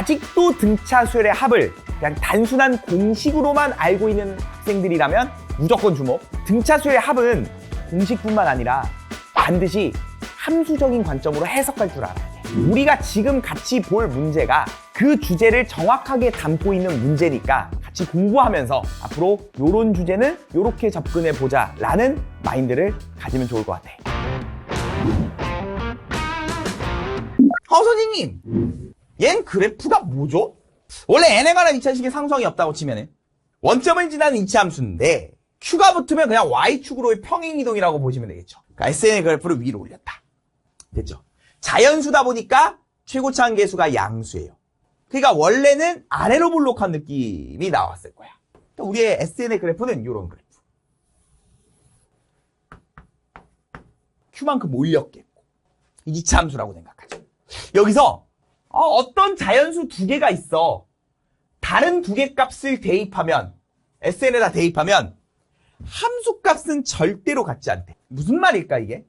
아직도 등차수열의 합을 그냥 단순한 공식으로만 알고 있는 학생들이라면 무조건 주목. 등차수열의 합은 공식뿐만 아니라 반드시 함수적인 관점으로 해석할 줄 알아야 돼. 우리가 지금 같이 볼 문제가 그 주제를 정확하게 담고 있는 문제니까 같이 공부하면서 앞으로 이런 주제는 이렇게 접근해 보자 라는 마인드를 가지면 좋을 것 같아. 선생님, 얜 그래프가 뭐죠? 원래 n에 관한 2차식의 상수항이 없다고 치면은 원점을 지나는 이차함수인데 q가 붙으면 그냥 y축으로의 평행이동이라고 보시면 되겠죠. 그러니까 SN의 그래프를 위로 올렸다. 됐죠? 자연수다 보니까 최고차 한계수가 양수예요. 그러니까 원래는 아래로 볼록한 느낌이 나왔을 거야. 그러니까 우리의 SN의 그래프는 이런 그래프. q만큼 올렸겠고 이차함수라고 생각하죠. 여기서 어떤 자연수 두 개가 있어. 다른 두 개 값을 대입하면 SN에다 대입하면 함수 값은 절대로 같지 않대. 무슨 말일까 이게?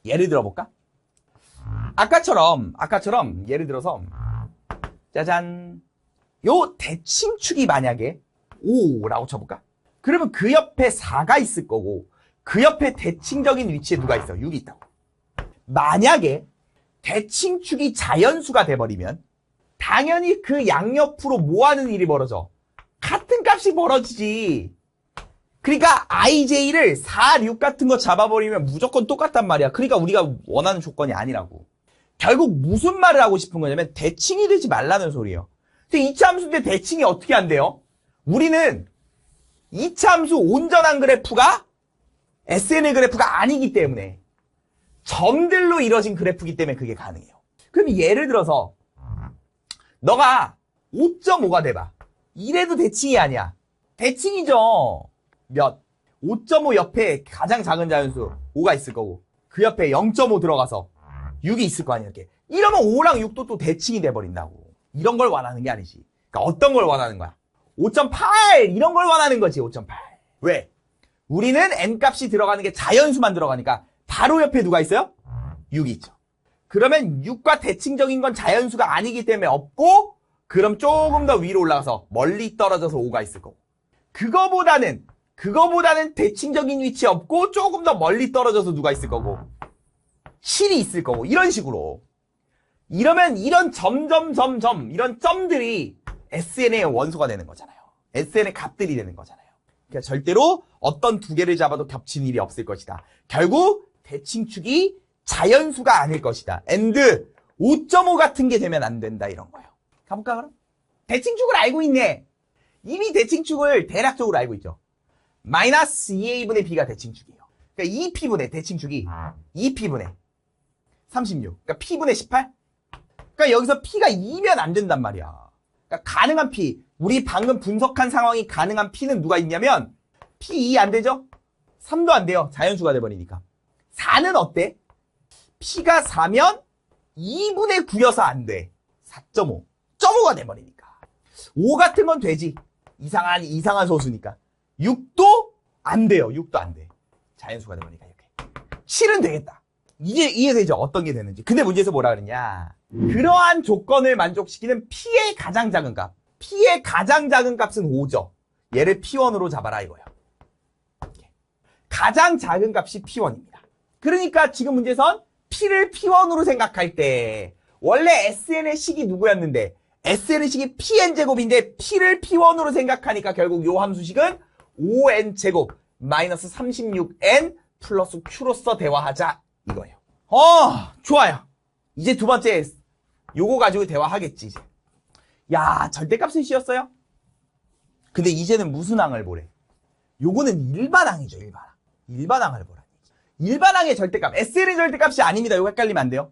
예를 들어볼까? 아까처럼 예를 들어서 짜잔, 요 대칭축이 만약에 5라고 쳐볼까? 그러면 그 옆에 4가 있을 거고 그 옆에 대칭적인 위치에 누가 있어? 6이 있다고. 만약에 대칭축이 자연수가 돼버리면 당연히 그 양옆으로 뭐 하는 일이 벌어져? 같은 값이 벌어지지. 그러니까 IJ를 4, 6 같은 거 잡아버리면 무조건 똑같단 말이야. 그러니까 우리가 원하는 조건이 아니라고. 결국 무슨 말을 하고 싶은 거냐면 대칭이 되지 말라는 소리예요. 근데 2차 함수인데 대칭이 어떻게 안 돼요? 우리는 2차 함수 온전한 그래프가 SN의 그래프가 아니기 때문에 점들로 이뤄진 그래프이기 때문에 그게 가능해요. 그럼 예를 들어서 너가 5.5가 돼봐. 이래도 대칭이 아니야. 대칭이죠. 몇? 5.5 옆에 가장 작은 자연수 5가 있을 거고 그 옆에 0.5 들어가서 6이 있을 거 아니야. 이렇게. 이러면 5랑 6도 또 대칭이 돼버린다고. 이런 걸 원하는 게 아니지. 그러니까 어떤 걸 원하는 거야? 5.8 이런 걸 원하는 거지. 5.8. 왜? 우리는 n값이 들어가는 게 자연수만 들어가니까 바로 옆에 누가 있어요? 6이 있죠. 그러면 6과 대칭적인 건 자연수가 아니기 때문에 없고 그럼 조금 더 위로 올라가서 멀리 떨어져서 5가 있을 거고 그거보다는 대칭적인 위치 없고 조금 더 멀리 떨어져서 누가 있을 거고 7이 있을 거고 이런 식으로 이러면 이런 점점점점 이런 점들이 SN의 원소가 되는 거잖아요. SN의 값들이 되는 거잖아요. 그러니까 절대로 어떤 두 개를 잡아도 겹치는 일이 없을 것이다. 결국 대칭축이 자연수가 아닐 것이다. and 5.5 같은 게 되면 안 된다 이런 거예요. 가볼까 그럼? 대칭축을 알고 있네. 이미 대칭축을 대략적으로 알고 있죠. 마이너스 2a분의 b가 대칭축이에요. 그러니까 2p분의 대칭축이 2p분의 36. 그러니까 p분의 18. 그러니까 여기서 p가 2면 안 된단 말이야. 그러니까 가능한 p. 우리 방금 분석한 상황이 가능한 p는 누가 있냐면 p2 안 되죠? 3도 안 돼요. 자연수가 돼버리니까. 4는 어때? p가 4면 2분의 9여서 안 돼. 4.5. 0.5가 돼버리니까. 5 같은 건 되지. 이상한 소수니까. 6도 안 돼요. 6도 안 돼. 자연수가 돼버리니까 이렇게. 7은 되겠다. 이제 이해되죠? 어떤 게 되는지. 근데 문제에서 뭐라 그랬냐. 그러한 조건을 만족시키는 p의 가장 작은 값. p의 가장 작은 값은 5죠. 얘를 p1으로 잡아라 이거예요. 가장 작은 값이 p1입니다. 그러니까 지금 문제에선 p를 p1으로 생각할 때 원래 SN의 식이 누구였는데 SN의 식이 pn제곱인데 p를 p1으로 생각하니까 결국 요 함수식은 5n제곱 마이너스 36n 플러스 q로서 대화하자 이거예요. 좋아요. 이제 두 번째 요거 가지고 대화하겠지 이제. 야, 절대값은 씌었어요? 근데 이제는 무슨 항을 보래? 요거는 일반항이죠. 일반항을 보라. 일반항의 절대값, SN의 절대값이 아닙니다. 이거 헷갈리면 안 돼요.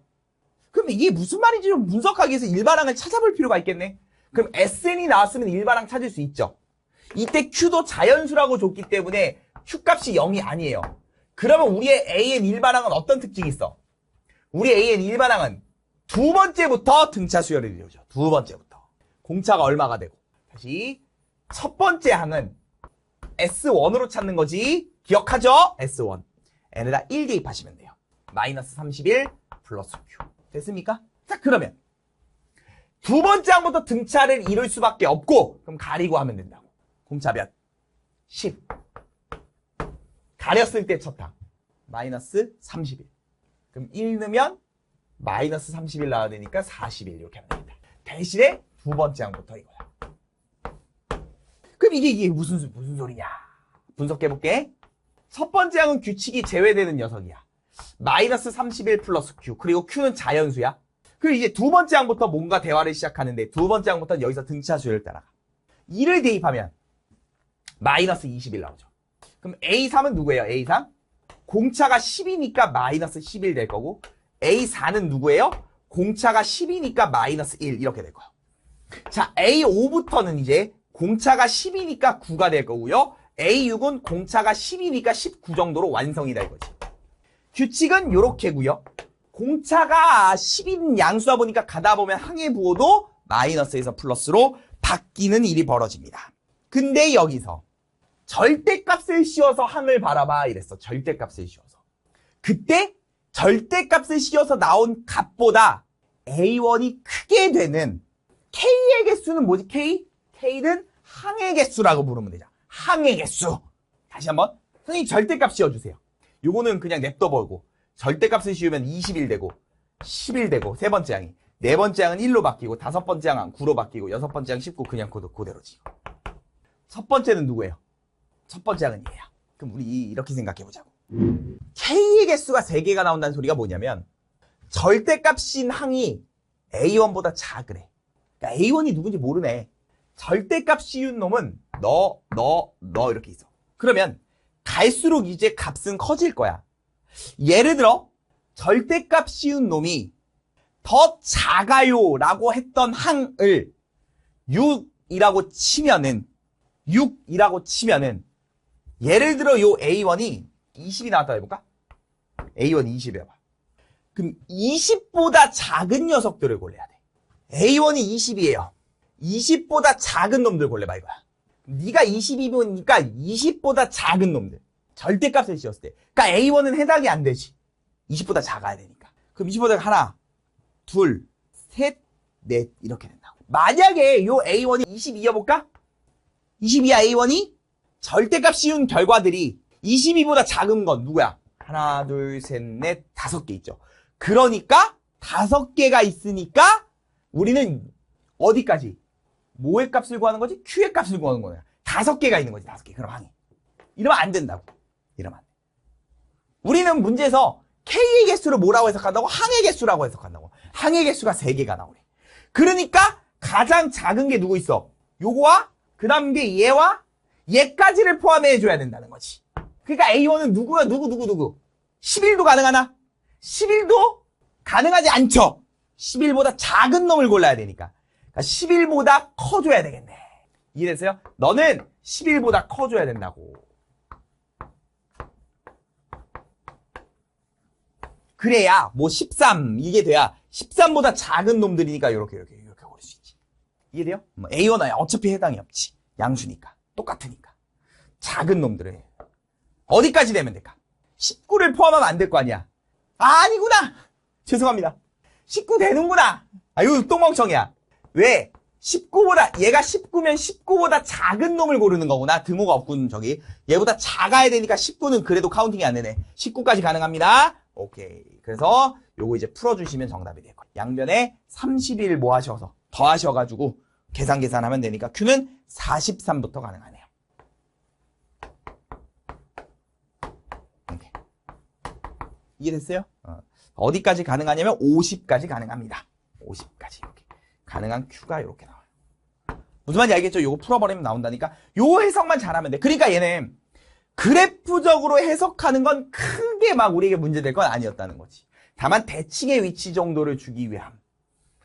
그럼 이게 무슨 말인지 좀 분석하기 위해서 일반항을 찾아볼 필요가 있겠네. 그럼 SN이 나왔으면 일반항 찾을 수 있죠. 이때 Q도 자연수라고 줬기 때문에 Q값이 0이 아니에요. 그러면 우리의 AN 일반항은 어떤 특징이 있어? 우리 AN 일반항은 두 번째부터 등차 수열을 이루죠. 두 번째부터. 공차가 얼마가 되고. 다시 첫 번째 항은 S1으로 찾는 거지. 기억하죠? S1. n에다 1 대입하시면 돼요. 마이너스 31 플러스 q. 됐습니까? 자, 그러면 두 번째 항부터 등차를 이룰 수밖에 없고, 그럼 가리고 하면 된다고. 공차 몇? 10. 가렸을 때 첫 항. 마이너스 31. 그럼 1 넣으면 마이너스 31 나와야 되니까 41 이렇게 하면 됩니다. 대신에 두 번째 항부터 이거야. 그럼 이게 무슨 소리냐? 분석해볼게. 첫 번째 항은 규칙이 제외되는 녀석이야. 마이너스 31 플러스 Q. 그리고 Q는 자연수야. 그리고 이제 두 번째 항부터 뭔가 대화를 시작하는데 두 번째 항부터는 여기서 등차수를 따라가. 2를 대입하면 마이너스 21 나오죠. 그럼 A3은 누구예요? A3? 공차가 10이니까 마이너스 11 될 거고, A4는 누구예요? 공차가 10이니까 마이너스 1 이렇게 될 거예요. 자, A5부터는 이제 공차가 10이니까 9가 될 거고요. A6은 공차가 10이니까 19 정도로 완성이 될 거지. 규칙은 요렇게고요. 공차가 10인 양수다 보니까 가다 보면 항의 부호도 마이너스에서 플러스로 바뀌는 일이 벌어집니다. 근데 여기서 절대값을 씌워서 항을 바라봐 이랬어. 절대값을 씌워서. 그때 절대값을 씌워서 나온 값보다 A1이 크게 되는 K의 개수는 뭐지? K는 항의 개수라고 부르면 되죠. 항의 개수. 다시 한번. 선생님 절대값 씌워주세요. 요거는 그냥 냅둬버리고 절대값을 씌우면 21 되고 11 되고 세 번째 항이. 네 번째 항은 1로 바뀌고 다섯 번째 항은 9로 바뀌고 여섯 번째 항 19 그냥 그대로지. 첫 번째는 누구예요? 첫 번째 항은 얘야. 그럼 우리 이렇게 생각해보자고. K의 개수가 3개가 나온다는 소리가 뭐냐면 절대값인 항이 A1보다 작으래. 그러니까 A1이 누군지 모르네. 절대값 씌운 놈은 너 이렇게 있어. 그러면 갈수록 이제 값은 커질 거야. 예를 들어 절대값 씌운 놈이 더 작아요 라고 했던 항을 6이라고 치면은 예를 들어 요 A1이 20이 나왔다 해볼까? A1이 20이 해봐. 그럼 20보다 작은 녀석들을 골라야 돼. A1이 20이에요. 20보다 작은 놈들 골라봐 이거야. 네가 22번이니까 20보다 작은 놈들. 절대값을 씌웠을 때. 그러니까 A1은 해당이 안 되지. 20보다 작아야 되니까. 그럼 20보다 하나, 둘, 셋, 넷 이렇게 된다고. 만약에 요 A1이 22여볼까? 22야 A1이? 절대값 씌운 결과들이 22보다 작은 건 누구야? 하나, 둘, 셋, 넷, 5개 있죠. 그러니까 5개가 있으니까 우리는 어디까지? 뭐의 값을 구하는 거지? Q의 값을 구하는 거야. 5개가 있는 거지, 5개. 그럼 항이. 이러면 안 된다고. 이러면 안 돼. 우리는 문제에서 K의 개수를 뭐라고 해석한다고? 항의 개수라고 해석한다고. 항의 개수가 3개가 나오래. 그러니까 가장 작은 게 누구 있어? 요거와 그 다음 게 얘와 얘까지를 포함해 줘야 된다는 거지. 그러니까 A1은 누구야? 누구? 11도 가능하나? 11도 가능하지 않죠. 11보다 작은 놈을 골라야 되니까. 그러니까 11보다 커줘야 되겠네. 이해됐어요? 너는 11보다 커줘야 된다고. 그래야 뭐 13 이게 돼야 13보다 작은 놈들이니까 이렇게 고를 수 있지. 이해돼요? 뭐 A1은 어차피 해당이 없지. 양수니까. 똑같으니까. 작은 놈들을 어디까지 되면 될까? 19를 포함하면 안 될 거 아니야. 아니구나. 죄송합니다. 19 되는구나. 이거 똥멍청이야. 왜? 19보다 얘가 19면 19보다 작은 놈을 고르는 거구나. 등호가 없군 저기. 얘보다 작아야 되니까 19는 그래도 카운팅이 안 되네. 19까지 가능합니다. 오케이. 그래서 요거 이제 풀어주시면 정답이 될 거예요. 양변에 30일 뭐 하셔서 더하셔가지고 계산하면 되니까 Q는 43부터 가능하네요. 오케이. 이해됐어요? 어디까지 가능하냐면 50까지 가능합니다. 50까지 이렇게 가능한 Q가 이렇게 나와요. 무슨 말인지 알겠죠? 요거 풀어버리면 나온다니까. 요 해석만 잘하면 돼. 그러니까 얘는 그래프적으로 해석하는 건 크게 막 우리에게 문제될 건 아니었다는 거지. 다만 대칭의 위치 정도를 주기 위함.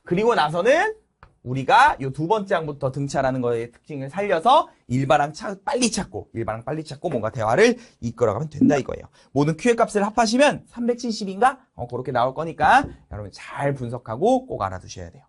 그리고 나서는 우리가 요 두 번째 항부터 등차라는 거의 특징을 살려서 일반항 빨리 찾고 뭔가 대화를 이끌어가면 된다 이거예요. 모든 Q의 값을 합하시면 370인가? 그렇게 나올 거니까 여러분 잘 분석하고 꼭 알아두셔야 돼요.